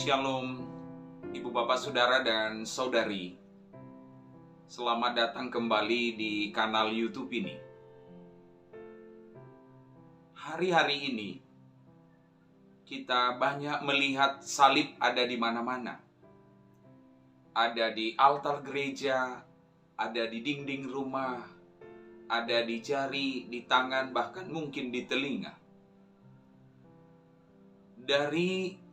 Shalom, Ibu Bapak Saudara dan Saudari. Selamat datang kembali di kanal YouTube ini. Hari-hari ini kita banyak melihat salib ada di mana-mana. Ada di altar gereja, ada di dinding rumah, ada di jari, di tangan, bahkan mungkin di telinga. Dari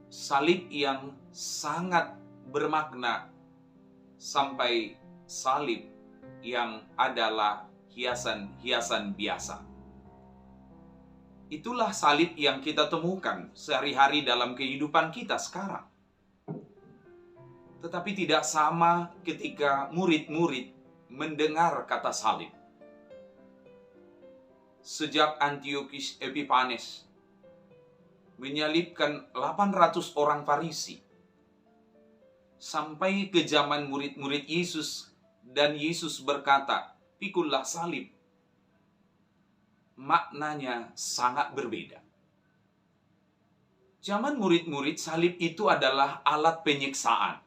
salib yang sangat bermakna sampai salib yang adalah hiasan-hiasan biasa. Itulah salib yang kita temukan sehari-hari dalam kehidupan kita sekarang. Tetapi tidak sama ketika murid-murid mendengar kata salib. Sejak Antiochus Epiphanes menyalibkan 800 orang Farisi sampai ke zaman murid-murid Yesus, dan Yesus berkata, "Pikullah salib." Maknanya sangat berbeda. Zaman murid-murid, salib itu adalah alat penyiksaan.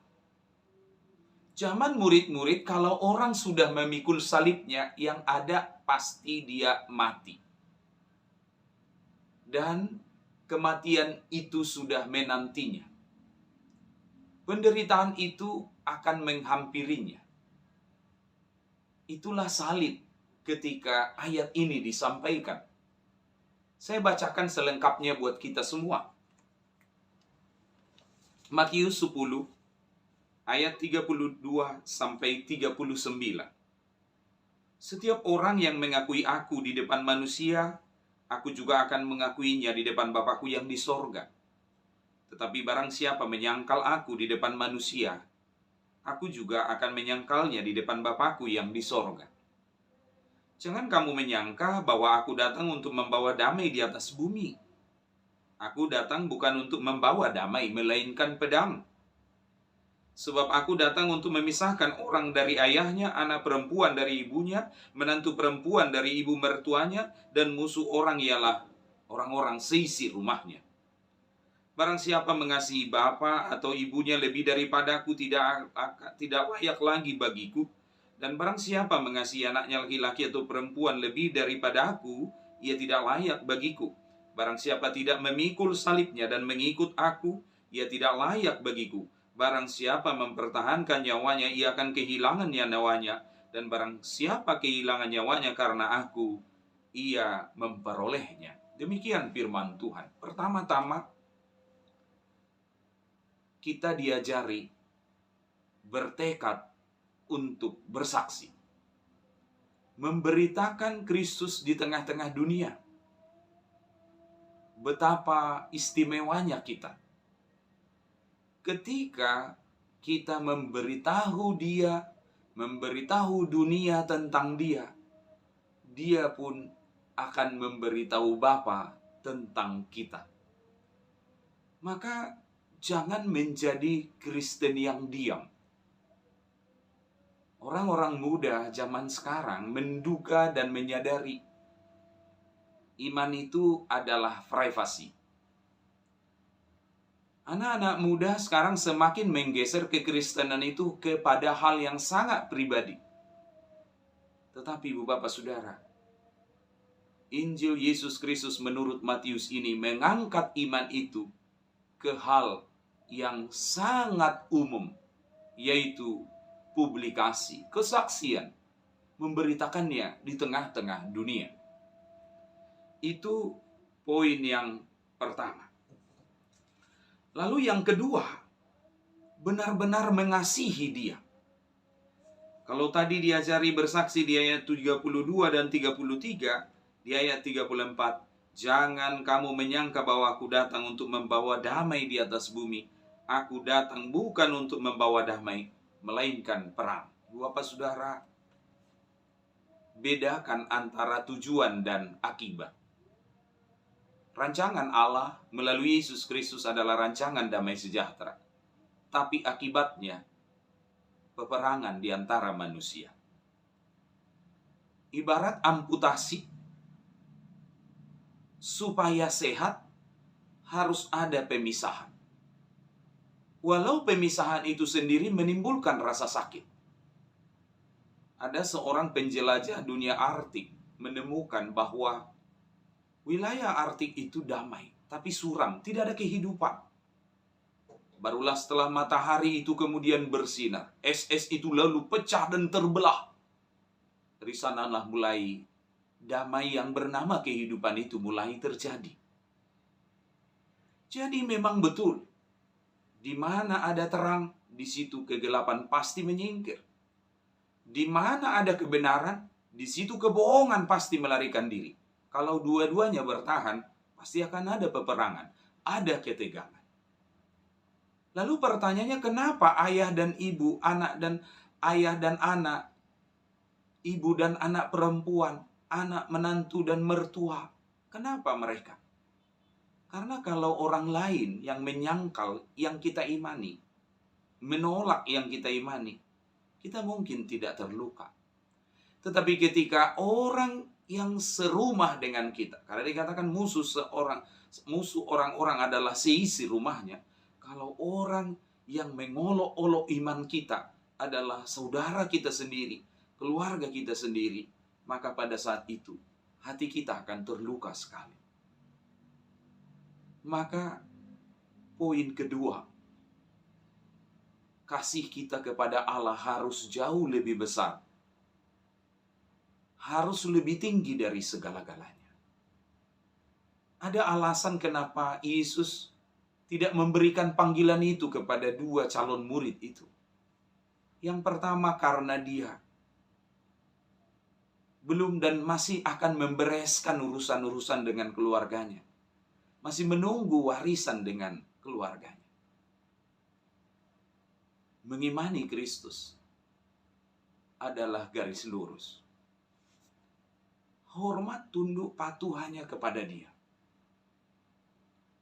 Zaman murid-murid, kalau orang sudah memikul salibnya, yang ada pasti dia mati. Dan kematian itu sudah menantinya. Penderitaan itu akan menghampirinya. Itulah salib ketika ayat ini disampaikan. Saya bacakan selengkapnya buat kita semua. Matius 10 ayat 32 sampai 39. Setiap orang yang mengakui aku di depan manusia, aku juga akan mengakuinya di depan Bapakku yang di sorga. Tetapi barang siapa menyangkal aku di depan manusia, aku juga akan menyangkalnya di depan Bapakku yang di sorga. Jangan kamu menyangka bahwa aku datang untuk membawa damai di atas bumi. Aku datang bukan untuk membawa damai, melainkan pedang. Sebab aku datang untuk memisahkan orang dari ayahnya, anak perempuan dari ibunya, menantu perempuan dari ibu mertuanya, dan musuh orang ialah orang-orang seisi rumahnya. Barang siapa mengasihi bapa atau ibunya lebih daripadaku, tidak layak lagi bagiku. Dan barang siapa mengasihi anaknya laki-laki atau perempuan lebih daripada aku, ia tidak layak bagiku. Barang siapa tidak memikul salibnya dan mengikut aku, ia tidak layak bagiku. Barang siapa mempertahankan nyawanya, ia akan kehilangan nyawanya. Dan barang siapa kehilangan nyawanya karena aku, ia memperolehnya. Demikian firman Tuhan. Pertama-tama, kita diajari bertekad untuk bersaksi. Memberitakan Kristus di tengah-tengah dunia. Betapa istimewanya kita ketika kita memberitahu dia, memberitahu dunia tentang dia, dia pun akan memberitahu Bapa tentang kita. Maka jangan menjadi Kristen yang diam. Orang-orang muda zaman sekarang menduga dan menyadari iman itu adalah privasi. Anak-anak muda sekarang semakin menggeser kekristenan itu kepada hal yang sangat pribadi. Tetapi Ibu Bapak Saudara, Injil Yesus Kristus menurut Matius ini mengangkat iman itu ke hal yang sangat umum, yaitu publikasi, kesaksian, memberitakannya di tengah-tengah dunia. Itu poin yang pertama. Lalu yang kedua, benar-benar mengasihi dia. Kalau tadi diajari bersaksi di ayat 32 dan 33, di ayat 34, jangan kamu menyangka bahwa aku datang untuk membawa damai di atas bumi. Aku datang bukan untuk membawa damai, melainkan perang. Bapak Saudara, bedakan antara tujuan dan akibat. Rancangan Allah melalui Yesus Kristus adalah rancangan damai sejahtera. Tapi akibatnya, peperangan di antara manusia. Ibarat amputasi, supaya sehat harus ada pemisahan. Walau pemisahan itu sendiri menimbulkan rasa sakit. Ada seorang penjelajah dunia Arktik menemukan bahwa wilayah Arktik itu damai, tapi suram, tidak ada kehidupan. Barulah setelah matahari itu kemudian bersinar, es-es itu lalu pecah dan terbelah. Dari sanalah mulai damai yang bernama kehidupan itu mulai terjadi. Jadi memang betul, di mana ada terang, di situ kegelapan pasti menyingkir. Di mana ada kebenaran, di situ kebohongan pasti melarikan diri. Kalau dua-duanya bertahan, pasti akan ada peperangan, ada ketegangan. Lalu pertanyaannya, kenapa ayah dan ibu, ayah dan anak, ibu dan anak perempuan, anak menantu dan mertua, kenapa mereka? Karena kalau orang lain yang menyangkal yang kita imani, menolak yang kita imani, kita mungkin tidak terluka. Tetapi ketika orang yang serumah dengan kita, karena dikatakan musuh orang-orang adalah seisi rumahnya. Kalau orang yang mengolok-olok iman kita adalah saudara kita sendiri, keluarga kita sendiri, maka pada saat itu hati kita akan terluka sekali. Maka poin kedua, kasih kita kepada Allah harus jauh lebih besar, harus lebih tinggi dari segala-galanya. Ada alasan kenapa Yesus tidak memberikan panggilan itu kepada dua calon murid itu. Yang pertama, karena dia belum dan masih akan membereskan urusan-urusan dengan keluarganya. Masih menunggu warisan dengan keluarganya. Mengimani Kristus adalah garis lurus. Hormat, tunduk, patuh hanya kepada Dia.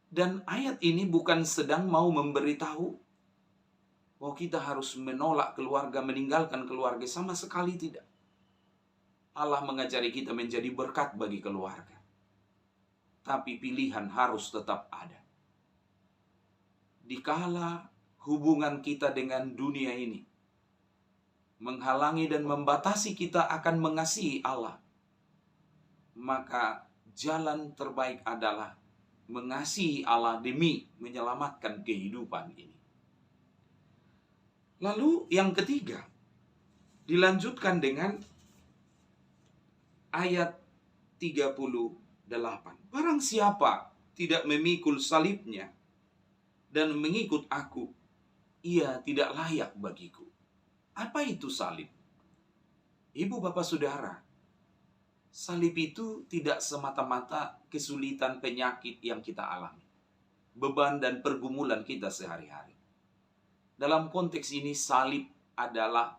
Dan ayat ini bukan sedang mau memberitahu bahwa kita harus menolak keluarga, meninggalkan keluarga. Sama sekali tidak. Allah mengajari kita menjadi berkat bagi keluarga. Tapi pilihan harus tetap ada. Dikala hubungan kita dengan dunia ini menghalangi dan membatasi kita akan mengasihi Allah, maka jalan terbaik adalah mengasihi Allah demi menyelamatkan kehidupan ini. Lalu yang ketiga, dilanjutkan dengan ayat 38. Barang siapa tidak memikul salibnya dan mengikut aku, ia tidak layak bagiku. Apa itu salib? Ibu, bapak, saudara, salib itu tidak semata-mata kesulitan penyakit yang kita alami, beban dan pergumulan kita sehari-hari. Dalam konteks ini, salib adalah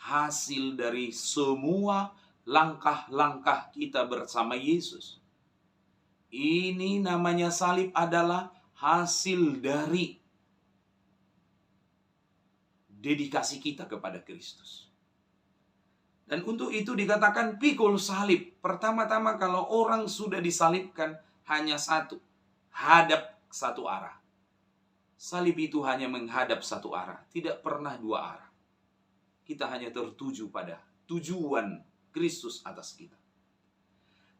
hasil dari semua langkah-langkah kita bersama Yesus. Ini namanya salib adalah hasil dari dedikasi kita kepada Kristus. Dan untuk itu dikatakan pikul salib. Pertama-tama kalau orang sudah disalibkan hanya satu, hadap satu arah. Salib itu hanya menghadap satu arah, tidak pernah dua arah. Kita hanya tertuju pada tujuan Kristus atas kita.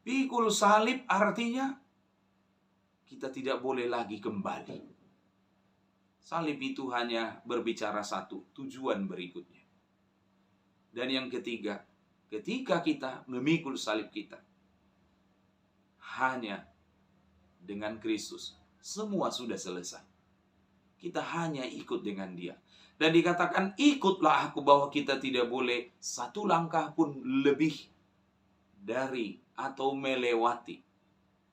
Pikul salib artinya kita tidak boleh lagi kembali. Salib itu hanya berbicara satu, tujuan berikutnya. Dan yang ketiga, ketika kita memikul salib kita, hanya dengan Kristus, semua sudah selesai. Kita hanya ikut dengan Dia. Dan dikatakan, ikutlah aku, bahwa kita tidak boleh satu langkah pun lebih dari atau melewati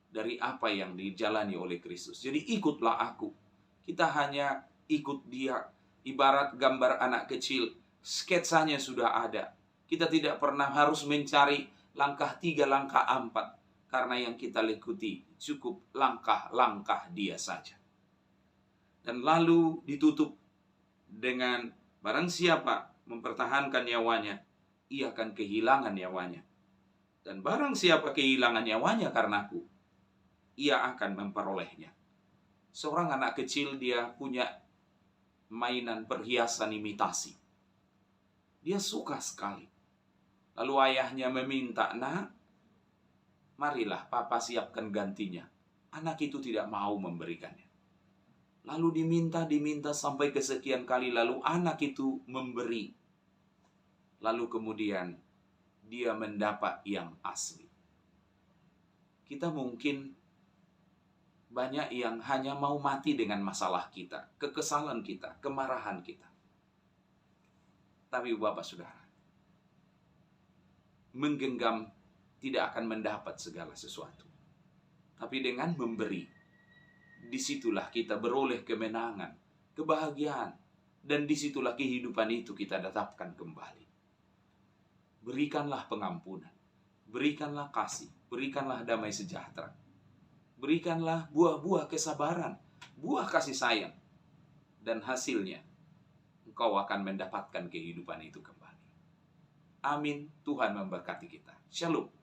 dari apa yang dijalani oleh Kristus. Jadi ikutlah aku. Kita hanya ikut Dia. Ibarat gambar anak kecil, sketsanya sudah ada. Kita tidak pernah harus mencari langkah 3, langkah 4. Karena yang kita ikuti cukup langkah-langkah Dia saja. Dan lalu ditutup dengan barang siapa mempertahankan nyawanya, ia akan kehilangan nyawanya. Dan barang siapa kehilangan nyawanya karenaku, ia akan memperolehnya. Seorang anak kecil dia punya mainan perhiasan imitasi. Dia suka sekali. Lalu ayahnya meminta, "Nak, marilah papa siapkan gantinya." Anak itu tidak mau memberikannya. Lalu diminta sampai kesekian kali, lalu anak itu memberi. Lalu kemudian dia mendapat yang asli. Kita mungkin banyak yang hanya mau mati dengan masalah kita, kekesalan kita, kemarahan kita. Tapi Bapak Saudara, menggenggam tidak akan mendapat segala sesuatu. Tapi dengan memberi, disitulah kita beroleh kemenangan, kebahagiaan, dan disitulah kehidupan itu kita datapkan kembali. Berikanlah pengampunan, berikanlah kasih, berikanlah damai sejahtera, berikanlah buah-buah kesabaran, buah kasih sayang, dan hasilnya engkau akan mendapatkan kehidupan itu kembali. Amin. Tuhan memberkati kita. Shalom.